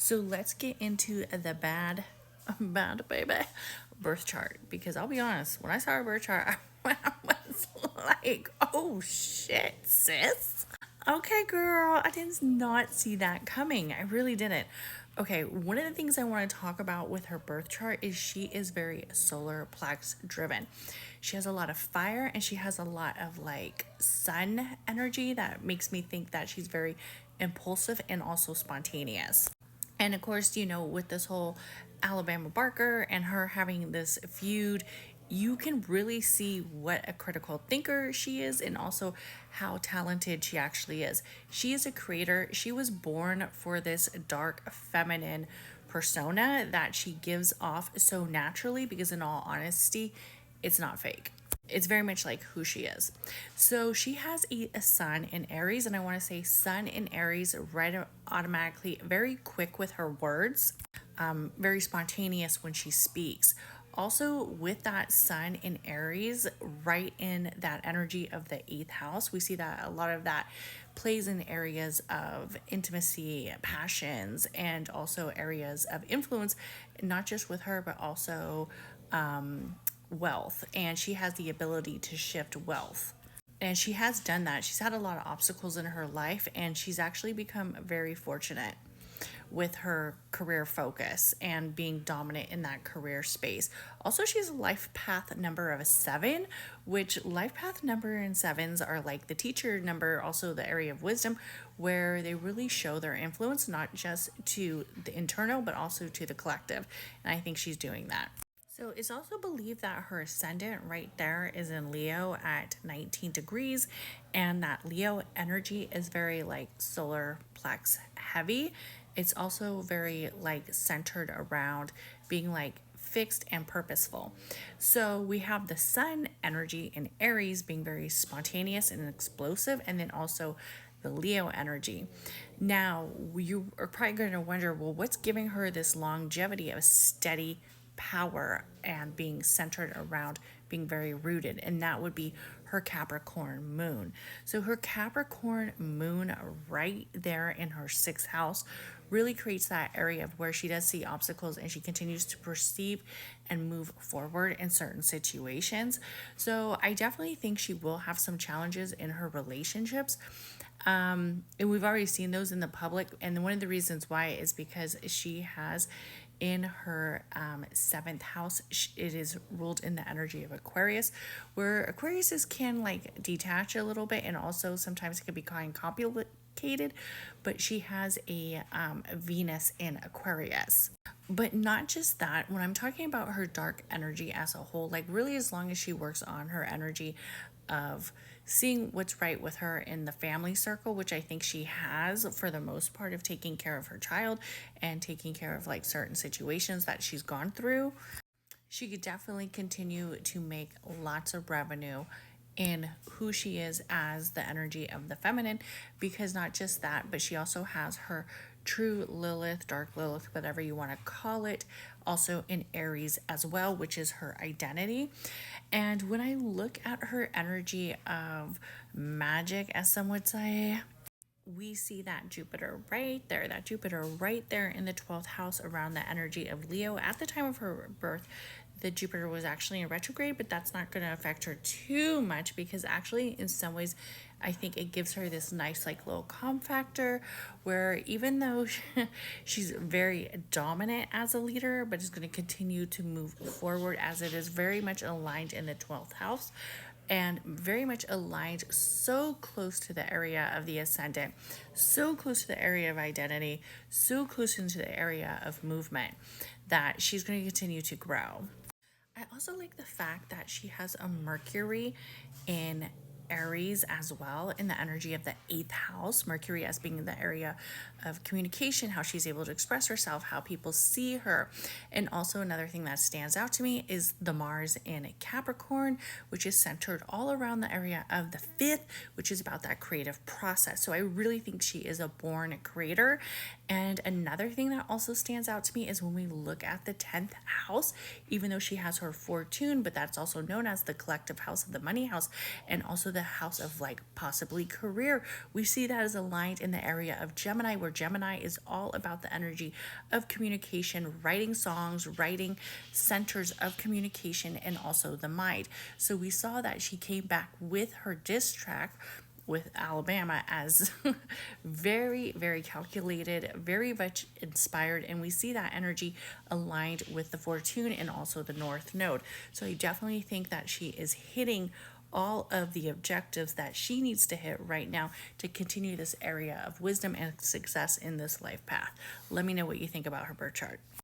So let's get into the bad baby birth chart, because I'll be honest, when I saw her birth chart, I was like, oh shit, sis. Okay, girl, I did not see that coming. I really didn't. Okay, one of the things I want to talk about with her birth chart is she is very solar plex driven. She has a lot of fire and she has a lot of like sun energy that makes me think that she's very impulsive and also spontaneous. And of course, with this whole Alabama Barker and her having this feud, you can really see what a critical thinker she is and also how talented she actually is. She is a creator. She was born for this dark feminine persona that she gives off so naturally because, in all honesty, it's not fake. It's very much like who she is. So she has a sun in Aries, and I want to say sun in Aries right automatically, very quick with her words, very spontaneous when she speaks. Also, with that sun in Aries, right in that energy of the eighth house, we see that a lot of that plays in areas of intimacy, passions, and also areas of influence, not just with her, but also wealth. And she has the ability to shift wealth. And she has done that. She's had a lot of obstacles in her life, and she's actually become very fortunate with her career focus and being dominant in that career space. Also, she has a life path number of a 7, which life path number and sevens are like the teacher number, also the area of wisdom, where they really show their influence, not just to the internal, but also to the collective. And I think she's doing that. So it's also believed that her ascendant right there is in Leo at 19 degrees, and that Leo energy is very like solar plex heavy. It's also very like centered around being like fixed and purposeful. So we have the sun energy in Aries being very spontaneous and explosive, and then also the Leo energy. Now, you are probably going to wonder, well, what's giving her this longevity of steady power and being centered around being very rooted? And that would be her Capricorn moon. So her Capricorn moon right there in her sixth house really creates that area of where she does see obstacles and she continues to perceive and move forward in certain situations. So I definitely think she will have some challenges in her relationships. And we've already seen those in the public. And one of the reasons why is because she has in her seventh house, it is ruled in the energy of Aquarius, where Aquariuses can like detach a little bit and also sometimes it can be kind of complicated. But she has a Venus in Aquarius. But not just that, when I'm talking about her dark energy as a whole, like really as long as she works on her energy of seeing what's right with her in the family circle, which I think she has for the most part, of taking care of her child and taking care of like certain situations that she's gone through, she could definitely continue to make lots of revenue in who she is as the energy of the feminine, because not just that, but she also has her true Lilith, dark Lilith, whatever you want to call it, also in Aries as well, which is her identity. And when I look at her energy of magic, as some would say, we see that Jupiter right there in the 12th house around the energy of Leo. At the time of her birth, the Jupiter was actually in retrograde, but that's not going to affect her too much because actually, in some ways, I think it gives her this nice, like, little calm factor where even though she's very dominant as a leader, but is going to continue to move forward as it is very much aligned in the 12th house and very much aligned so close to the area of the ascendant, so close to the area of identity, so close into the area of movement that she's going to continue to grow. I also like the fact that she has a Mercury in Aries as well in the energy of the eighth house. Mercury as being the area of communication, how she's able to express herself, how people see her. And also, another thing that stands out to me is the Mars in Capricorn, which is centered all around the area of the fifth, which is about that creative process. So I really think she is a born creator. And another thing that also stands out to me is when we look at the 10th house, even though she has her fortune, but that's also known as the collective house of the money house and also the house of like possibly career. We see that as aligned in the area of Gemini, where Gemini is all about the energy of communication, writing songs, writing centers of communication, and also the mind. So we saw that she came back with her diss track with Alabama as very, very calculated, very much inspired. And we see that energy aligned with the fortune and also the North Node. So I definitely think that she is hitting all of the objectives that she needs to hit right now to continue this area of wisdom and success in this life path. Let me know what you think about her birth chart.